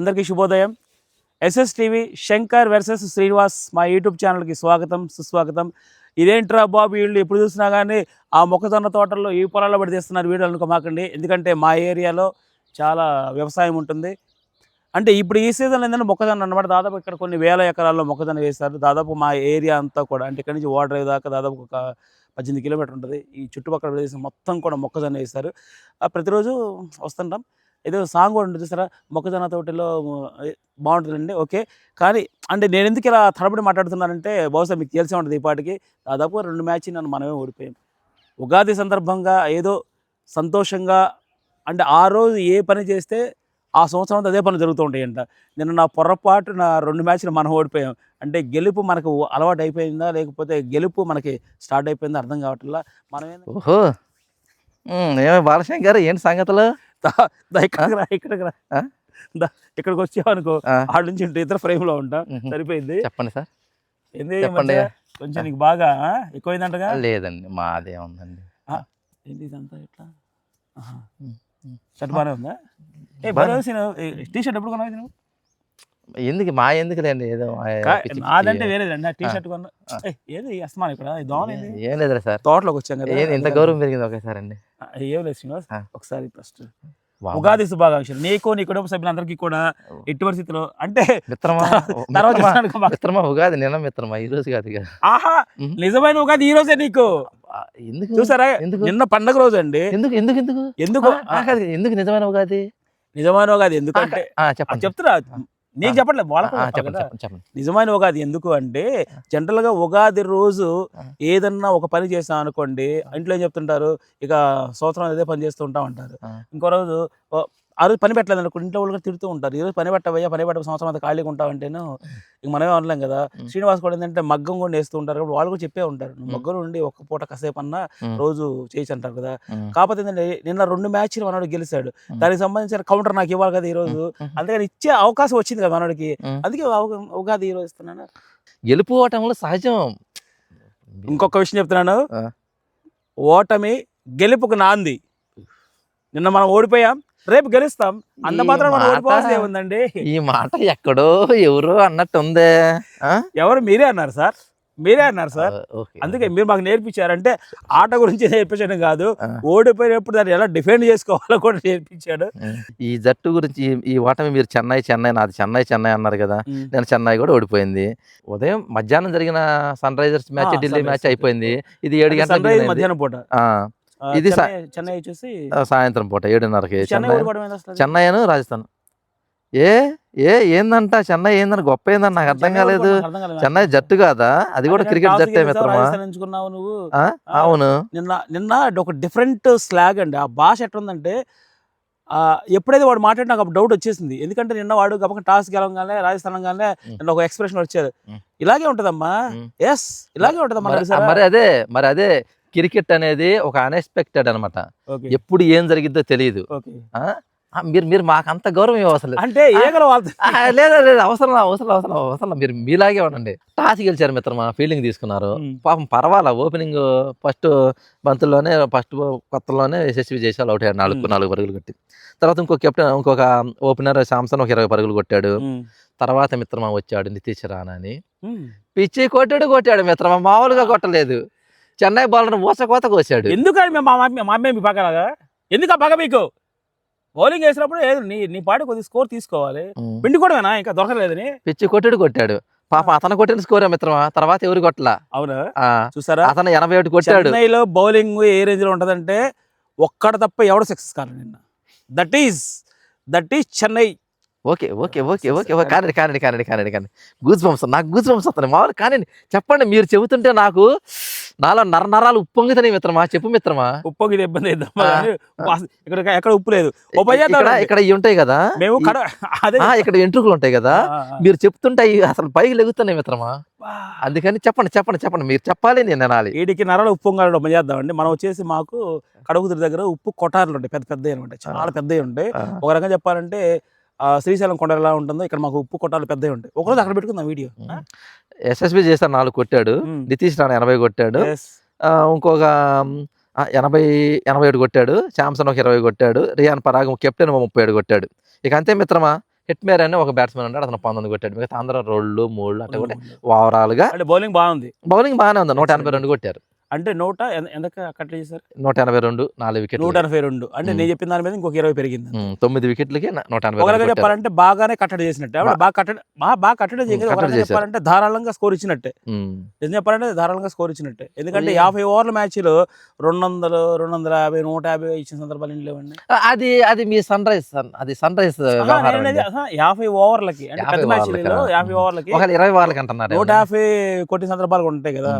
అందరికీ శుభోదయం. SS TV Shankar versus Srinivas మా యూట్యూబ్ ఛానల్కి స్వాగతం సుస్వాగతం. ఇదేంట్రా బాబు వీళ్ళు ఎప్పుడు చూసినా కానీ ఆ మొక్కజొన్న తోటల్లో ఈ పొలాల్లో పడి తీస్తున్నారు వీడియో అనుకోమాకండి. ఎందుకంటే మా ఏరియాలో చాలా వ్యవసాయం ఉంటుంది. అంటే ఇప్పుడు ఈ సీజన్ ఏంటంటే మొక్కజొన్న అన్నమాట. దాదాపు ఇక్కడ కొన్ని వేల ఎకరాల్లో మొక్కజొన్న వేస్తారు. దాదాపు మా ఏరియా అంతా కూడా అంటే ఇక్కడ నుంచి ఓడరేవు దాకా దాదాపు ఒక 18 కిలోమీటర్ ఉంటుంది. ఈ చుట్టుపక్కల ప్రదేశం మొత్తం కూడా మొక్కజొన్న వేస్తారు. ప్రతిరోజు వస్తుంటాం. ఏదో సాంగ్ కూడా ఉంటుంది చూసారా, మొక్కజొన్న తోటలో బాగుంటుందండి. ఓకే, కానీ అంటే నేను ఎందుకు ఇలా తడబడి మాట్లాడుతున్నానంటే బహుశా మీకు తెలిసే ఉంటుంది. ఈ పాటికి దాదాపు 2 మ్యాచ్ నన్ను మనమే ఓడిపోయాం. ఉగాది సందర్భంగా ఏదో సంతోషంగా అంటే ఆ రోజు ఏ పని చేస్తే ఆ సంవత్సరం అంతా అదే పనులు జరుగుతూ ఉంటాయంట. నిన్న నా పొరపాటు నా 2 మ్యాచ్లు మనం ఓడిపోయాం. అంటే గెలుపు మనకు అలవాటు అయిపోయిందా లేకపోతే గెలుపు మనకి స్టార్ట్ అయిపోయిందా అర్థం కావట్లా. మనం ఓహో, ఏమే బాలశంకర్ ఏంటి సంగతులు? ఇక్కడికి రా, ఇక్కడికి రా, ఇక్కడికి వచ్చావనుకో ఆడ నుంచి ఇద్దరు ఫ్రేమ్లో ఉంటాం. సరిపోయింది. చెప్పండి సార్. ఏంది చెప్పండి. కొంచెం నీకు బాగా ఎక్కువైందంటగా? లేదండి, మాదే ఉందండి. ఏంటి ఇదంతా ఎట్లా? షర్ట్ బాగానే ఉందా? బాగా టీ షర్ట్ ఎప్పుడు కొన్నావు నువ్వు? ఎందుకు మా ఎందుకు లేండి, ఏదో అదంటే వేరేదండి. టీ షర్ట్ కొన్నా ఏది అస్తమానం ఇక్కడ దోమలు ఏం లేదురా సార్, తోటలోకి వచ్చాం కదా. ఇంత గౌరవం పెరిగింది ఒకేసారి అండి. ఏం లేదు శ్రీనివాస్, ఒకసారి ఫస్ట్ ఉగాది శుభాకాంక్షలు నీకు నీ కుటుంబ సభ్యులందరికీ కూడా. ఎట్టి పరిస్థితిలో అంటే మిత్రమా మిత్రమా ఉగాది నిన్న మిత్రమా ఈ రోజు కాదు. ఆహా, నిజమైన ఉగాది ఈ రోజే నీకు. ఎందుకు చూసారా, నిన్న పండగ రోజు అండి. ఎందుకు ఎందుకు ఎందుకు ఎందుకు ఎందుకు నిజమైన ఉగాది? నిజమైన ఉగాది ఎందుకంటే చెప్తున్నా, నీకు చెప్పట్లేదు వాళ్ళకు. చెప్పండి. నిజమైన ఉగాది ఎందుకు అంటే జనరల్ గా ఉగాది రోజు ఏదన్నా ఒక పని చేస్తాం అనుకోండి, ఇంట్లో ఏం చెప్తుంటారు, ఇక సంవత్సరం అదే పని చేస్తూ ఉంటాం అంటారు. ఇంకో రోజు ఆ రోజు పని పెట్టలేదు అనుకో, ఇంట్లో వాళ్ళు కూడా తిడుతూ ఉంటారు. ఈరోజు పని పెట్టవయ్యా, పని పెట్ట సంవత్సరం అంతా ఖాళీగా ఉంటావంటేను ఇక మనమే అనలేం కదా. శ్రీనివాస్ కూడా ఏంటంటే మగ్గం కూడా వేస్తూ ఉంటారు కాబట్టి వాళ్ళు కూడా చెప్పే ఉంటారు, నువ్వు మగ్గం నుండి ఒక్క పూట కాసేపు అన్నా రోజు చేయొచ్చు అంటారు కదా. కాకపోతే ఏంటంటే నిన్న 2 మ్యాచ్లు మనోడు గెలిచాడు, దానికి సంబంధించిన కౌంటర్ నాకు ఇవ్వాలి కదా ఈ రోజు. అందుకని ఇచ్చే అవకాశం వచ్చింది కదా మనోడికి, అందుకే ఉగాది ఈ రోజు ఇస్తున్నాను. గెలుపు ఓటములు సహజం. ఇంకొక విషయం చెప్తున్నాను, ఓటమి గెలుపుకు నాంది. నిన్న మనం ఓడిపోయాం, రేపు గెలుస్తాం. అంత మాత్రం మనం ఓడిపోవాల్సింది ఏముందండి. ఈ మాట ఎక్కడో ఎవరో అన్నట్టు ఉందే. ఎవరు? మీరే అన్నారు సార్, మీరే అన్నారు సార్. అందుకే మీరు మాకు నేర్పించారంటే ఆట గురించి నేర్పించడం కాదు, ఓడిపోయినప్పుడు దాన్ని ఎలా డిఫెండ్ చేసుకోవాలో కూడా నేర్పించాడు. ఈ జట్టు గురించి ఈ ఓటమి మీరు చెన్నై నాది చెన్నై అన్నారు కదా. నేను చెన్నై కూడా ఓడిపోయింది. ఉదయం మధ్యాహ్నం జరిగిన Sunrisers match Delhi match అయిపోయింది. ఇది 7 గంటల మధ్యాహ్నం పూట, ఇది చెన్నై చూసి సాయంత్రం పూట 7:30కి. చెన్నై రాజస్థాన్. ఏందంట చెన్నై ఏందని గొప్ప ఏందని నాకు అర్థం కాలేదు. చెన్నై జట్టు కాదా, అది కూడా క్రికెట్ జట్టే మిత్రమా. నువ్వు అవును, నిన్న ఒక డిఫరెంట్ స్లాగ్ అండి. ఆ భాష ఎట్లుందంటే ఎప్పుడైతే వాడు మాట్లాడి నాకు డౌట్ వచ్చేసింది. ఎందుకంటే నిన్న వాడు గబక టాస్ గెలవగానే రాజస్థాన్ అనగానే నిన్న ఒక ఎక్స్ప్రెషన్ వచ్చేది, ఇలాగే ఉంటదమ్మా. ఎస్, ఇలాగే ఉంటదమ్మా. మరి అదే క్రికెట్ అనేది ఒక అన్ఎక్స్పెక్టెడ్ అనమాట. ఎప్పుడు ఏం జరిగిద్దో తెలియదు. మీరు మాకు అంత గౌరవం ఇవ్వసలు అంటే లేదు అవసరం. మీరు మీలాగే ఉండండి. టాస్ గెలిచారు మిత్రమా, ఫీల్డింగ్ తీసుకున్నారు. పాపం పర్వాలా, ఓపెనింగ్ ఫస్ట్ బంతుల్లోనే ఫస్ట్ కొత్తలోనే యశస్వి జైస్వాల్ అవుట్ అయ్యాడు 4 పరుగులు కొట్టి. తర్వాత ఇంకొక ఓపెనర్ శాంసన్ ఒక 20 పరుగులు కొట్టాడు. తర్వాత మిత్రమా వచ్చాడు నితీష్ రాణా అని, పిచ్చి కొట్టాడు మిత్రమా, మామూలుగా కొట్టలేదు. చెన్నై బౌలర్ ఊసకోత కోసాడు. ఎందుకంటే మా అమ్మాయి మీ పక్కలాగా ఎందుకు ఆ పక్క మీకు బౌలింగ్ వేసినప్పుడు నీ పాటు కొద్ది స్కోర్ తీసుకోవాలి. పిండి కూడా ఇంకా దొరకలేదని పిచ్చి కొట్టాడు. పాప అతను కొట్టిన స్కోర్ మిత్రమా, తర్వాత ఎవరు కొట్టలా. అవునా, చూసారా, అతను 81 కొట్టాడు. చెన్నైలో బౌలింగ్ ఏ రేంజ్ లో ఉంటదంటే ఒక్కడ తప్ప ఎవడు సక్సెస్ కాదు నిన్న. That is Chennai. ఓకే కానీ గూజ్ బంప్స్, నాకు గూజ్ బంప్స్ వస్తున్నాయి మామూలు. కానీ చెప్పండి, మీరు చెబుతుంటే నాకు నాలో నరాలు ఉప్పొంగుతున్నాయి మిత్రమా. చెప్పు మిత్రమా. ఉప్పొంగితే ఇబ్బంది ఎక్కడ ఉప్పు లేదు. ఇక్కడ ఇవి ఉంటాయి కదా, మేము ఇక్కడ ఎంట్రుకలు ఉంటాయి కదా, మీరు చెప్తుంటే అసలు పైకి లెగుతున్నాయి మిత్రమా. అందుకని చెప్పండి మీరు చెప్పాలి, నేను వినాలి. వీడికి నరాలు ఉప్పొంగాలి చేద్దామండి. మనం వచ్చేసి మాకు కడుగుదురి దగ్గర ఉప్పు కొటారులు ఉంటాయి, పెద్దవి ఉంటాయి, చాలా పెద్దవి ఉంటాయి. ఒక రకంగా చెప్పాలంటే శ్రీశైలం కొండ ఎలా ఉంటుందో ఇక్కడ మాకు ఉప్పు కొట్టాలు పెద్దవి ఉంటాయి. ఒకరోజు అక్కడ పెట్టుకుందాం వీడియో. ఎస్ఎస్బి చేశారు 4 కొట్టాడు. నితీష్ రాణా 80 కొట్టాడు. ఇంకొక 81 కొట్టాడు. శాంసన్ ఒక 20 కొట్టాడు. రియాన్ పరాగ్ కెప్టెన్ 37 కొట్టాడు. ఇక అంతే మిత్రమా, హిట్మేర్ అని ఒక బ్యాట్స్మెన్ ఉన్నాడు, అతను 19 కొట్టాడు. మిగతా అందరూ 2, 3 అట్లా కూడా ఓవరాల్ గా అంటే బౌలింగ్ బాగుంది, బౌలింగ్ బాగానే ఉంది. 182 కొట్టారు. అంటే ఎంత కట్టలు చేశారు? 182, 4 వికెట్లు. 182 అంటే నేను చెప్పిన దాని మీద ఇంకొక 20 పెరిగింది. 9 వికెట్లకి ఒకవేళ 182 చెప్పాలంటే బాగానే కట్టడి చేసినట్టే, బాగా కట్టడి చేయగలి చెప్పాలంటే ధారాళంగా స్కోర్ ఇచ్చినట్టే. నిజం చెప్పాలంటే ధారాళంగా స్కోర్ ఇచ్చినట్టే. ఎందుకంటే 50 ఓవర్ల మ్యాచ్లో 200, 250, 150 ఇచ్చిన సందర్భాలు ఏం లేవండి. అది మీ సన్ రైజ్, అది సన్ రైజ్ వ్యవహారం అండి. 50 ఓవర్లకి అంటే పెద్ద మ్యాచ్లలో 50 ఓవర్లకి ఒకవేళ 20 ఓవర్లకి అంటున్నారు. 150 కొట్టిన సందర్భాలు కూడా ఉంటాయి కదా.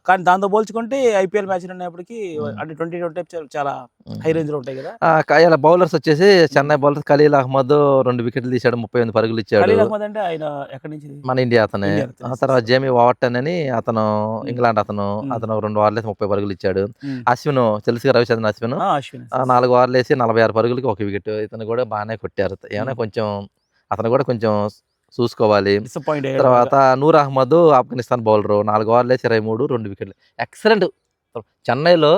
కానీ దాంతో పోల్చుకుంటే ఐపీఎల్ మ్యాచ్ అనేప్పటికీ అంటే 20 చాలా హై రేంజ్ లో ఉంటాయి కదా. ఇలా బౌలర్స్ వచ్చేసి చెన్నై బౌలర్ ఖలీల్ అహ్మద్ 2 వికెట్లు తీశాడు, 38 పరుగులు ఇచ్చాడు. ఖలీల్ అహ్మద్ అంటే ఆయన ఎక్కడి నుంచి? మన ఇండియా అతనే. తర్వాత జేమీ వాటన్ అని అతను ఇంగ్లాండ్ అతను 2 ఓవర్లు వేసి 30 పరుగులు ఇచ్చాడు. అశ్విన్ తెలుసుగా, రవిచంద్రన్ అశ్విన్ 4 ఓవర్లు వేసి 46 పరుగులకి 1 వికెట్. ఇతను కూడా బాగానే కొట్టారు. ఏమైనా కొంచెం అతను కూడా కొంచెం చూసుకోవాలి. తర్వాత నూర్ అహ్మద్ ఆఫ్ఘనిస్తాన్ బౌలర్ 4 ఓవర్లు వేసి 23, 2 వికెట్లు. ఎక్సలెంట్. చెన్నైలో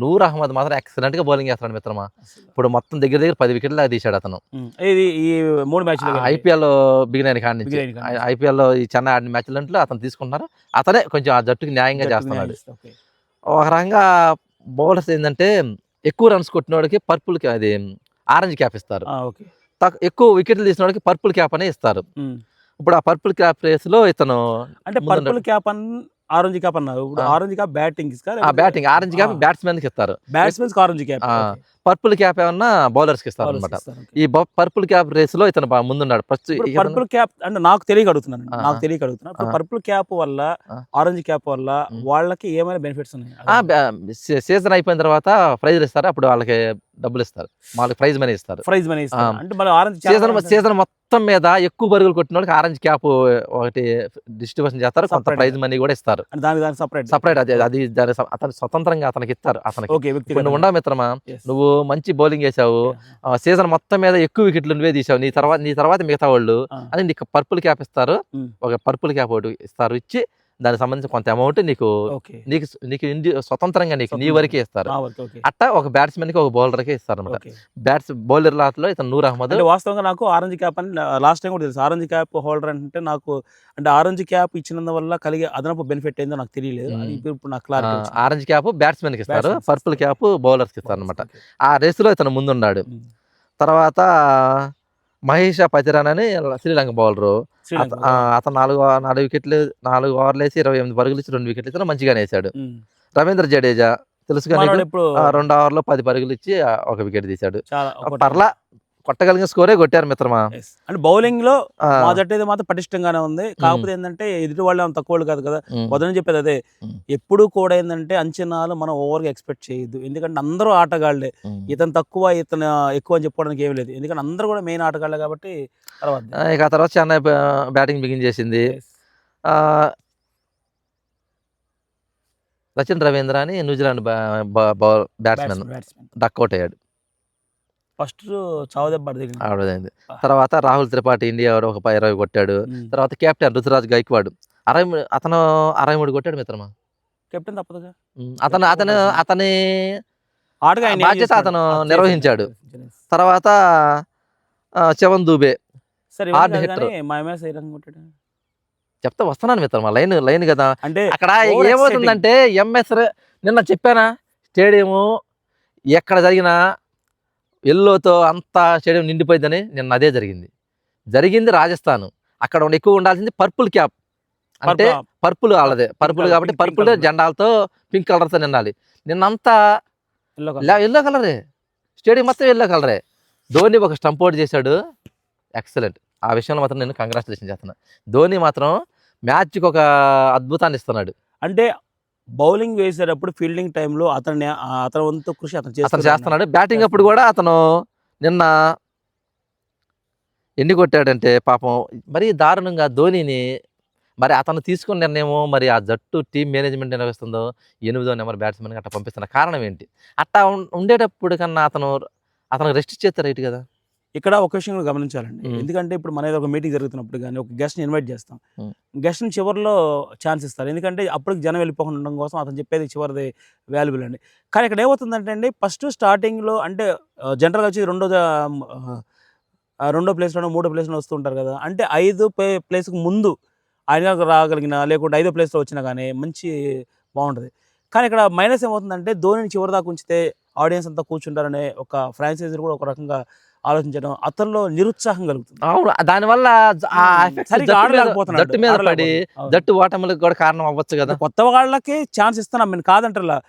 నూర్ అహ్మద్ మాత్రం ఎక్సలెంట్ గా బౌలింగ్ చేస్తాడు మిత్రమా. ఇప్పుడు మొత్తం దగ్గర 10 వికెట్లు తీశాడు అతను. ఈ 3 మ్యాచ్లు ఐపీఎల్ బిగిన్ అయిన కాడి నుంచి ఐపీఎల్ లో ఈ చెన్నై ఆడిన మ్యాచ్లు అతను తీసుకుంటున్నారు. అతనే కొంచెం ఆ జట్టుకి న్యాయంగా చేస్తున్నాడు. ఒక రకంగా బౌలర్స్ ఏంటంటే ఎక్కువ రన్స్ కొట్టిన వాడికి పర్పుల్ అది ఆరెంజ్ క్యాప్ ఇస్తారు, ఎక్కువ వికెట్లు తీసిన వాడికి పర్పుల్ క్యాప్ అనే ఇస్తారు. ఇప్పుడు ఆ పర్పుల్ క్యాప్ రేస్ లో ఇతను అంటే పర్పుల్ క్యాప్ ఆరెంజ్ క్యాప్ అన్నారు. Orange cap batting batting, orange cap batsmen కి ఇస్తారు. Batsmen orange cap, purple cap ఏమన్నా బౌలర్స్ కి ఇస్తారు అనమాట. ఈ పర్పుల్ క్యాప్ రేస్ లో ఇతను ముందున్నాడు. పర్పుల్ క్యాప్ అంటే నాకు తెలియక అడుగుతున్నాను. పర్పుల్ క్యాప్ వల్ల ఆరెంజ్ క్యాప్ వల్ల వాళ్ళకి ఏమైనా బెనిఫిట్స్ ఉన్నాయి? సీజన్ అయిపోయిన తర్వాత ప్రైజ్ ఇస్తారు, అప్పుడు వాళ్ళకి డబ్బులు ఇస్తారు, వాళ్ళకి ప్రైజ్ మనీ ఇస్తారు. అంటే మళ్ళీ ఆరెంజ్ సీజన్ మొత్తం మీద ఎక్కువ పరుగులు కొట్టిన వాళ్ళకి ఆరెంజ్ క్యాప్ ఒకటి డిస్ట్రిబ్యూషన్ చేస్తారు, కొంత ప్రైజ్ మనీ కూడా ఇస్తారు. సపరేట్ అది అతను స్వతంత్రంగా అతనికి ఇస్తారు. అతనికి నువ్వు ఉండవు మిత్రమా, నువ్వు మంచి బౌలింగ్ వేసావు, సీజన్ మొత్తం మీద ఎక్కువ వికెట్లు నువ్వే తీసావు, నీ తర్వాత మిగతా వాళ్ళు అని నీకు పర్పుల్ క్యాప్ ఇస్తారు. ఒక పర్పుల్ క్యాప్ ఒకటి ఇస్తారు, ఇచ్చి దానికి సంబంధించి కొంత అమౌంట్ నీకు స్వతంత్రంగా నీ వరకే ఇస్తారు. అట్టా ఒక బ్యాట్స్మెన్ కి ఒక బౌలర్ కి ఇస్తారు అనమాట. బౌలర్ లాట్లో ఇతను నూర్ అహ్మద్. వాస్తవంగా నాకు ఆరెంజ్ క్యాప్ అని లాస్ట్ టైం కూడా తెలుసు. ఆరెంజ్ క్యాప్ హోల్డర్ అంటే నాకు అంటే ఆరెంజ్ క్యాప్ ఇచ్చినందు వల్ల కలిగే అదనపు బెనిఫిట్ ఏందో నాకు తెలియలేదు. ఇప్పుడు నాకు క్లారిటీ. ఆరెంజ్ క్యాప్ బ్యాట్స్మెన్ కి ఇస్తారు, పర్పుల్ క్యాప్ బౌలర్స్ కి ఇస్తారు అనమాట. ఆ రేస్ లో ఇతను ముందున్నాడు. తర్వాత మహేష్ పతిరాన్ అని శ్రీలంక బౌలరు, అతను 4 వికెట్లు 4 ఓవర్లు వేసి 28 పరుగులు ఇచ్చి 2 వికెట్లు ఇచ్చి మంచిగానే వేసాడు. రవీంద్ర జడేజా తెలుసుగా, 2 ఓవర్లో 10 పరుగులు ఇచ్చి 1 వికెట్ తీశాడు. పర్లా కొట్టగలిగిన స్కోరే కొట్టారు మిత్రమా. అంటే బౌలింగ్ లో మా జట్టు అయితే మాత్రం పటిష్టంగానే ఉంది. కాకపోతే ఏంటంటే ఎదుటి వాళ్ళు అంత తక్కువ కాదు కదా. మొదటి చెప్పేది అదే, ఎప్పుడు కూడా ఏంటంటే అంచనాలు మనం ఓవర్గా ఎక్స్పెక్ట్ చేయొద్దు. ఎందుకంటే అందరూ ఆటగాళ్లే, ఇతను తక్కువ ఇతను ఎక్కువ అని చెప్పుకోవడానికి ఏమి లేదు. ఎందుకంటే అందరూ కూడా మెయిన్ ఆటగాళ్లే కాబట్టి. ఇక తర్వాత చెన్నై బ్యాటింగ్ బిగిన్ చేసింది. సచిన్ రవీంద్ర అని న్యూజిలాండ్ బ్యాట్స్మెన్ డక్అవుట్ అయ్యాడు. ఫస్ట్ చావు దెబ్బ ఆడదైంది. తర్వాత రాహుల్ త్రిపాఠి ఇండియా ఒక 20 కొట్టాడు. తర్వాత కెప్టెన్ రుతురాజ్ గైక్వాడ్ అతను 63 కొట్టాడు మిత్రమా. కెప్టెన్ తప్పదుగా, అతని బాధ్యత అతను నిర్వహించాడు. తర్వాత చవన్ దూబే చెప్తా వస్తున్నాను మిత్రమా, లైన్ కదా. అంటే అక్కడ ఏమవుతుందంటే ఎంఎస్ నిన్న చెప్పానా, స్టేడియము ఎక్కడ జరిగినా ఎల్లోతో అంతా స్టేడియం నిండిపోయిందని. నిన్న అదే జరిగింది రాజస్థాన్. అక్కడ ఎక్కువ ఉండాల్సింది పర్పుల్ క్యాప్, అంటే పర్పుల్ వాళ్ళదే, పర్పుల్ కాబట్టి పర్పుల్ జెండాలతో పింక్ కలర్తో నిండాలి. నిన్నంతా ఎల్లో కలరే, స్టేడియం మొత్తం ఎల్లో కలరే. ధోని ఒక స్టంప్ అవుట్ చేశాడు, ఎక్సలెంట్. ఆ విషయంలో మాత్రం నేను కంగ్రాచులేషన్ చేస్తున్నా. ధోని మాత్రం మ్యాచ్కి ఒక అద్భుతాన్ని ఇస్తున్నాడు. అంటే బౌలింగ్ వేసేటప్పుడు ఫీల్డింగ్ టైంలో అతని వంతు కృషి అతను చేస్తున్నాడు. బ్యాటింగ్ అప్పుడు కూడా అతను నిన్న ఎన్ని కొట్టాడంటే పాపం మరీ దారుణంగా ధోనిని, మరి అతను తీసుకున్న నిర్ణయమో మరి ఆ జట్టు టీం మేనేజ్మెంట్ నిర్వహిస్తుందో 8వ నెంబర్ బ్యాట్స్మెన్గా అట్లా పంపిస్తున్న కారణం ఏంటి? అట్లా ఉండేటప్పుడు కన్నా అతను రెస్ట్ చేస్తే రైట్ కదా. ఇక్కడ ఒక విషయం గమనించాలండి. ఎందుకంటే ఇప్పుడు మన ఒక మీటింగ్ జరుగుతున్నప్పుడు కానీ ఒక గెస్ట్ని ఇన్వైట్ చేస్తాం, గెస్ట్ని చివరిలో ఛాన్స్ ఇస్తారు. ఎందుకంటే అప్పటికి జనం వెళ్ళిపోకుండా ఉండడం కోసం అతను చెప్పేది చివరిది వాల్యుబుల్ అండి. కానీ ఇక్కడ ఏమవుతుందంటే అండి, ఫస్ట్ స్టార్టింగ్లో అంటే జనరల్గా వచ్చి రెండో ప్లేస్లోనో మూడో ప్లేస్లో వస్తూ ఉంటారు కదా, అంటే 5 ప్లేస్కి ముందు ఆయన రాగలిగిన, లేకుంటే 5వ ప్లేస్లో వచ్చినా కానీ మంచి బాగుంటుంది. కానీ ఇక్కడ మైనస్ ఏమవుతుందంటే ధోనిని చివరి దాకా ఉంచితే ఆడియన్స్ అంతా కూర్చుంటారనే ఒక ఫ్రాంచైజీ కూడా ఒక రకంగా ఆలోచించడం, అతనిలో నిరుత్సాహం కలుగుతుంది. అవును, దానివల్ల ఆ ఎఫెక్ట్ సరిగ్గా ఆడలేకపోతున్నాడు, జట్టు మీద పడి అవును. జట్టు ఓటములకు కూడా కారణం అవ్వచ్చు కదా. కొత్త వాళ్ళకి ఛాన్స్ ఇస్తున్నాం నేను కాదంటలా,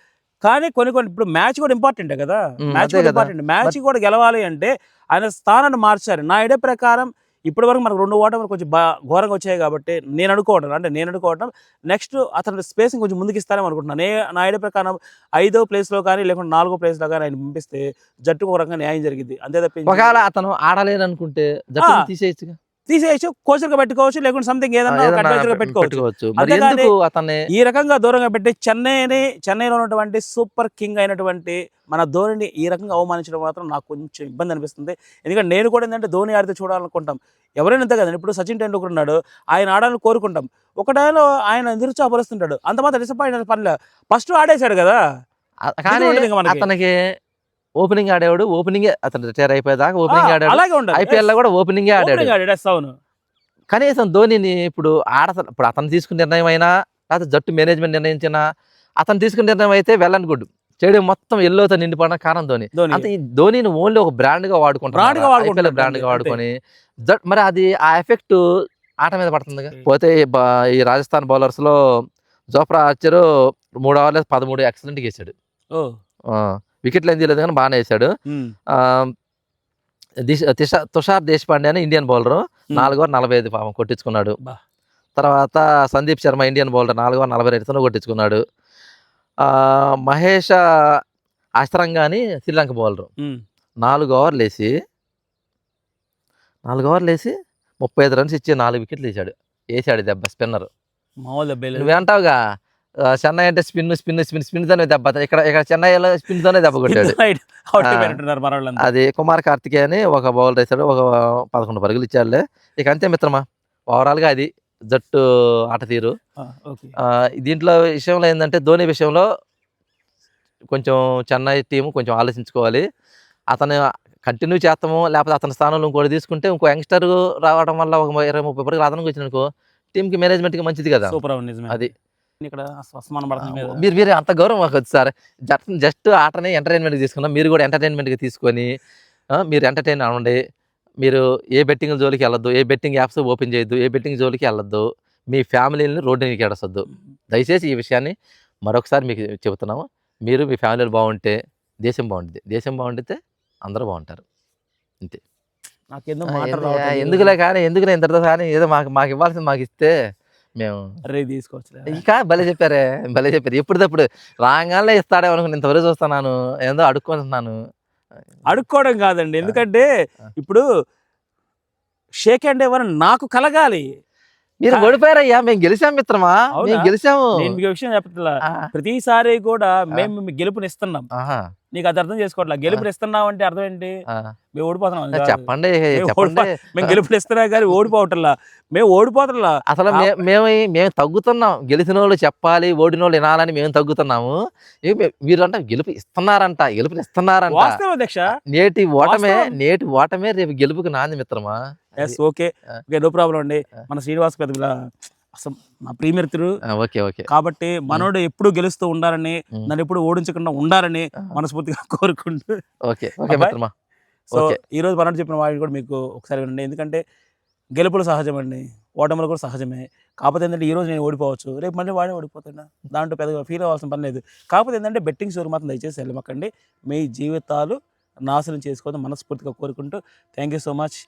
కానీ కొన్ని ఇప్పుడు మ్యాచ్ కూడా ఇంపార్టెంటే కదా, మ్యాచ్ అదే కూడా కదా. ఇంపార్టెంట్. మ్యాచ్ కూడా గెలవాలి అంటే ఆయన స్థానాన్ని మార్చారు. నా ఐడియా ప్రకారం ఇప్పటి వరకు మనకు 2 ఓటములు కొంచెం ఘోరంగా వచ్చాయి కాబట్టి నేను అనుకోవడం నెక్స్ట్ అతను స్పేసింగ్ కొంచెం ముందుకు ఇస్తారేమో అనుకుంటున్నాను. నా ఐడియా ప్రకారం 5వ ప్లేస్లో కానీ లేకుంటే 4వ ప్లేస్లో కానీ ఆయన పంపిస్తే జట్టుకు ఒక రకంగా న్యాయం జరిగింది. అంతే తప్పించి ఒకవేళ అతను ఆడలేదనుకుంటే జట్టు తీసేయచ్చు, తీసేయచ్చు, కోచర్గా పెట్టుకోవచ్చు, లేకుంటే సంథింగ్ ఏదన్నా ఒక advisor గా పెట్టుకోవచ్చు. మరి అంతేగాని ఎందుకు అతన్ని ఈ రకంగా దూరంగా పెట్టి చెన్నైలో ఉన్నటువంటి సూపర్ కింగ్ అయినటువంటి మన ధోనిని ఈ రకంగా అవమానించడం మాత్రం నాకు కొంచెం ఇబ్బంది అనిపిస్తుంది. ఎందుకంటే నేను కూడా ఏంటంటే ధోని ఆడితే చూడాలనుకుంటాం, ఎవరైనా అంతే కదండి. ఇప్పుడు సచిన్ టెండూల్కర్ ఉన్నాడు, ఆయన ఆడాలని కోరుకుంటాం, ఒక టైంలో ఆయన నిరుత్సాహపరుస్తుంటాడు, అంత మాత్రం డిసప్పాయింట్ అయిన పనిలే. ఫస్ట్ ఆడేశాడు కదా, కానీ ఇది ఉంటుంది ఇంకా మనకి. అతనికి ఓపెనింగ్ ఆడేవాడు, ఓపెనింగే అతను రిటైర్ అయిపోయేదాకా ఓపెనింగ్ ఆడాడు. అలాగే ఉండాలి. ఐపీఎల్ లో కూడా ఓపెనింగే ఆడాడు. Opening ఆడాడు, yes, అవును. కనీసం ధోనిని ఇప్పుడు ఇప్పుడు అతను తీసుకున్న నిర్ణయం అయినా లేకపోతే జట్టు మేనేజ్మెంట్ నిర్ణయించినా అతను తీసుకున్న నిర్ణయం అయితే వెల్ అండ్ గుడ్. స్టేడియం మొత్తం ఎల్లోతో నిండిపోవడం కారణం ధోని. అంటే ఈ ధోనిని ఓన్లీ ఒక బ్రాండ్ గా వాడుకుంటారు, బ్రాండ్ గా వాడుకొని మరి అది ఆ ఎఫెక్ట్ ఆట మీద పడుతుంది. పోతే ఈ రాజస్థాన్ బౌలర్స్ లో జోఫ్రా ఆర్చర్ 3 ఓవర్లు 13 ఎక్సలెంట్ వేసాడు. వికెట్లు ఏం చేయలేదు కానీ బాగానే వేసాడు. తుషార్ దేశపాండే అని ఇండియన్ బౌలర్ 4 ఓవర్ 45 పాపం కొట్టించుకున్నాడు. తర్వాత Sandeep Sharma Indian bowler 4 over 42 కొట్టించుకున్నాడు. మహేష్ అస్త్రంగా అని శ్రీలంక బౌలర్ 4 ఓవర్లు వేసి 35 రన్స్ ఇచ్చి 4 వికెట్లు వేసాడు దెబ్బ స్పిన్నర్. నువ్వేంటావుగా చెన్నై అంటే స్పిన్ తోనే దెబ్బ, ఇక్కడ చెన్నైలో స్పిన్ తోనే దెబ్బ కొట్టాడు. అది కుమార్ కార్తికేయ అని ఒక బౌలర్ వేసాడు, ఒక 11 పరుగులు ఇచ్చాడులే. ఇక అంతే మిత్రమా, ఓవరాల్ గా అది జట్టు ఆట తీరు. దీంట్లో విషయంలో ఏంటంటే ధోని విషయంలో కొంచెం చెన్నై టీము కొంచెం ఆలోచించుకోవాలి. అతను కంటిన్యూ చేస్తాము, లేకపోతే అతని స్థానంలో ఇంకోటి తీసుకుంటే ఇంకో యంగ్స్టర్ రావడం వల్ల ఒక 20-30 పరుగులు అదనంగా వచ్చిన అనుకో టీంకి మేనేజ్మెంట్కి మంచిది కదా. అది ఇక్కడ మీరు అంత గౌరవం మాకు వచ్చి సార్, జస్ట్ ఆటని ఎంటర్టైన్మెంట్కి తీసుకున్నాం, మీరు కూడా ఎంటర్టైన్మెంట్కి తీసుకొని మీరు ఎంటర్టైన్ అవ్వండి. మీరు ఏ బెట్టింగ్ జోలికి వెళ్ళొద్దు, ఏ బెట్టింగ్ యాప్స్ ఓపెన్ చేయొద్దు, ఏ బెట్టింగ్ జోలికి వెళ్ళొద్దు, మీ ఫ్యామిలీని రోడ్డుకి ఎడసొద్దు. దయచేసి ఈ విషయాన్ని మరొకసారి మీకు చెబుతున్నాము. మీరు మీ ఫ్యామిలీలు బాగుంటే దేశం బాగుంటుంది, దేశం బాగుంటే అందరూ బాగుంటారు. అంతే. ఎందుకులే ఇంతటితో కానీ ఏదో మాకు ఇవ్వాల్సింది మాకు ఇస్తే మేము తీసుకోవచ్చు. ఇంకా భలే చెప్పారు. ఎప్పుడప్పుడు రాగానే ఇస్తాడే అనుకుని ఇంతవరకు చూస్తున్నాను, ఏదో అడుక్కోవడం కాదండి. ఎందుకంటే ఇప్పుడు షేక్ హ్యాండ్ ఎవరు నాకు కలగాలి. మీరు ఓడిపోయారయ్యా, మేము గెలిచాం మిత్రమా, మేము గెలిచాము. నేను మీకు విషయం చెప్పట్లా, ప్రతిసారి కూడా మేము గెలుపునిస్తున్నాం. నీకు అది అర్థం చేసుకోవట్లా. గెలుపునిస్తున్నాం అంటే అర్థం ఏంటి? మేము ఓడిపోతున్నాం చెప్పండి. మేము గెలుపునిస్తున్నా కానీ ఓడిపోవట్లా, మేము ఓడిపోతున్నా. అసలు మేము తగ్గుతున్నాం. గెలిచిన వాళ్ళు చెప్పాలి, ఓడిన వాళ్ళు వినాలని మేము తగ్గుతున్నాము. మీరు అంటే గెలుపునిస్తున్నారంట. నేటి ఓటమే రేపు గెలుపుకి నాంది మిత్రమా. ఓకే, నో ప్రాబ్లం అండి. మన శ్రీనివాస్ పెద్ద అసలు నా ప్రియమిత్రుడు కాబట్టి మనోడు ఎప్పుడు గెలుస్తూ ఉండాలని, నన్ను ఎప్పుడు ఓడించకుండా ఉండాలని మనస్ఫూర్తిగా కోరుకుంటూ. సో ఈ రోజు మనోడు చెప్పిన వాడిని కూడా మీకు ఒకసారి వినండి. ఎందుకంటే గెలుపులు సహజమండి, ఓటములు కూడా సహజమే. కాకపోతే ఏంటంటే ఈ రోజు నేను ఓడిపోవచ్చు, రేపు మళ్ళీ వాడే ఓడిపోతున్నా, దాంట్లో పెద్దగా ఫీల్ అవ్వాల్సిన పని లేదు. కాకపోతే ఏంటంటే బెట్టింగ్ షోర్ మాత్రం దయచేసి వెళ్ళమాకండి. మీ జీవితాలు నాశనం చేసుకోవద్దు మనస్ఫూర్తిగా కోరుకుంటూ థ్యాంక్ యూ సో మచ్.